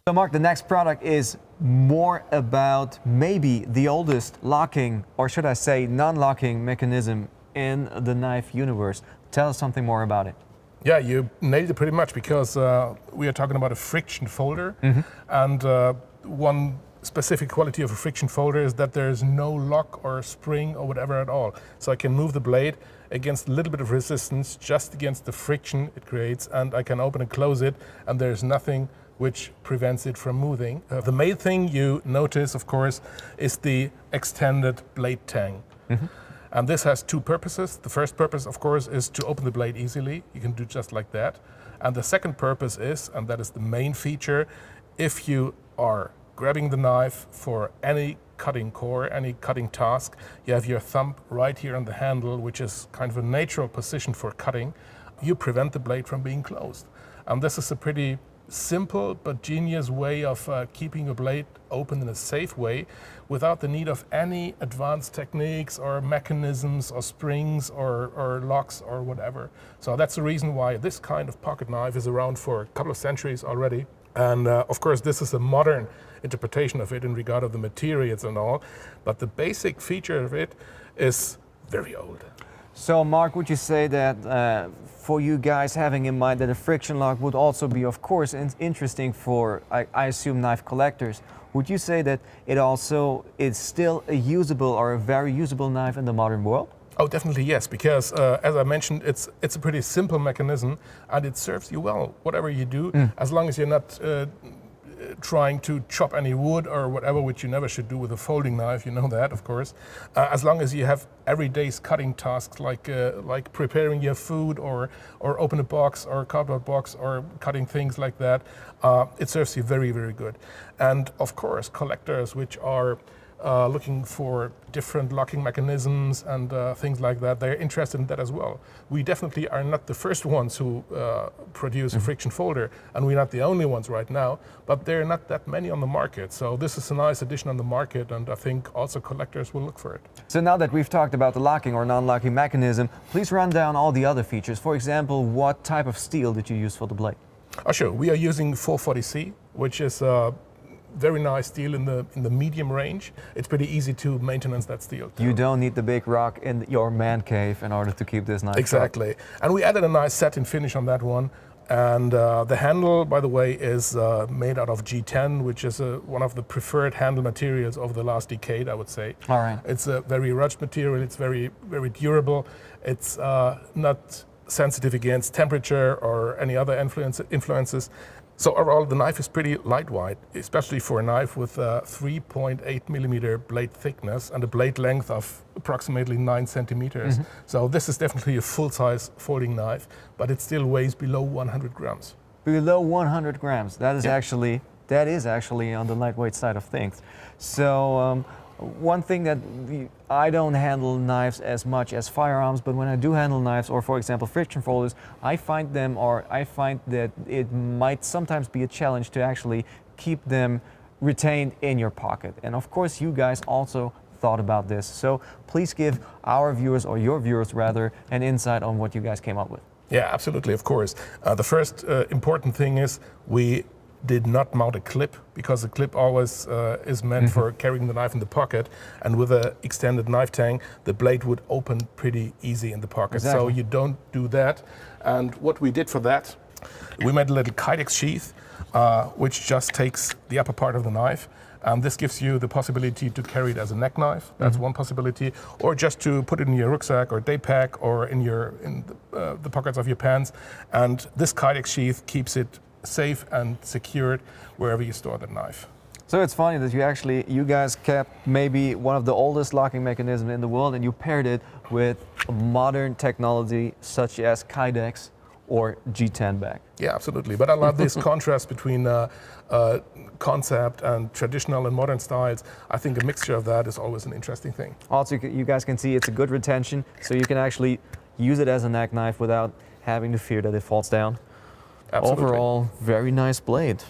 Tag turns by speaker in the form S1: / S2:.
S1: So Mark, the next product is more about maybe the oldest locking, or should I say non-locking mechanism in the knife universe. Tell us something more about it.
S2: Yeah, you nailed it pretty much, because we are talking about a friction folder. And one specific quality of a friction folder is that there is no lock or spring or whatever at all. So I can move the blade against a little bit of resistance, just against the friction it creates, and I can open and close it, and there's nothing which prevents it from moving. The main thing you notice, of course, is the extended blade tang. And this has two purposes. The first purpose, of course, is to open the blade easily. You can do just like that. And the second purpose is, and that is the main feature, if you are grabbing the knife for any cutting core, any cutting task, you have your thumb right here on the handle, which is kind of a natural position for cutting. You prevent the blade from being closed. And this is a pretty simple but genius way of keeping your blade open in a safe way without the need of any advanced techniques or mechanisms or springs or locks or whatever. So that's the reason why this kind of pocket knife is around for a couple of centuries already. And of course, this is a modern interpretation of it in regard of the materials and all, but the basic feature of it is very old.
S1: So Mark, would you say that for you guys, having in mind that a friction lock would also be, of course, interesting for, I assume, knife collectors, would you say that it also is still a usable or a very usable knife in the modern world?
S2: Oh, definitely yes, because as I mentioned, it's a pretty simple mechanism, and it serves you well, whatever you do, as long as you're not trying to chop any wood or whatever, which you never should do with a folding knife, you know that, of course. As long as you have everyday's cutting tasks like preparing your food or open a box or a cardboard box or cutting things like that, it serves you very, very good. And of course, collectors which are looking for different locking mechanisms and things like that, they're interested in that as well. We definitely are not the first ones who produce a friction folder, and we're not the only ones right now, but there are not that many on the market. So this is a nice addition on the market, and I think also collectors will look for it.
S1: So now that we've talked about the locking or non-locking mechanism, please run down all the other features. For example, what type of steel did you use for the blade?
S2: Oh, sure. We are using 440C, which is very nice steel in the medium range. It's pretty easy to maintenance that steel too.
S1: You don't need the big rock in your man cave in order to keep this knife
S2: exactly
S1: sharp.
S2: And we added a nice satin finish on that one. And the handle, by the way, is made out of G10, which is one of the preferred handle materials over the last decade, I would say.
S1: All right.
S2: It's a very rugged material. It's very, very durable. It's not sensitive against temperature or any other influences. So overall, the knife is pretty lightweight, especially for a knife with 3.8 millimeter blade thickness and a blade length of approximately 9 centimeters. So this is definitely a full-size folding knife, but it still weighs below 100 grams.
S1: Below 100 grams. That is actually on the lightweight side of things. So one thing that I don't handle knives as much as firearms, but when I do handle knives, or for example friction folders, I find that it might sometimes be a challenge to actually keep them retained in your pocket. And of course you guys also thought about this. So please give our viewers, or your viewers rather, an insight on what you guys came up with.
S2: Yeah, absolutely, of course. The first important thing is we did not mount a clip, because the clip always is meant for carrying the knife in the pocket, and with an extended knife tang, the blade would open pretty easy in the pocket.
S1: Exactly.
S2: So you don't do that. And what we did for that, we made a little kydex sheath, which just takes the upper part of the knife. And this gives you the possibility to carry it as a neck knife. That's one possibility. Or just to put it in your rucksack or day pack or in the pockets of your pants. And this kydex sheath keeps it safe and secured wherever you store the knife.
S1: So it's funny that you guys kept maybe one of the oldest locking mechanisms in the world, and you paired it with modern technology such as kydex or G10 back.
S2: Yeah, absolutely. But I love this contrast between concept and traditional and modern styles. I think a mixture of that is always an interesting thing.
S1: Also, you guys can see it's a good retention, so you can actually use it as a neck knife without having to fear that it falls down.
S2: Absolutely.
S1: Overall, very nice blade.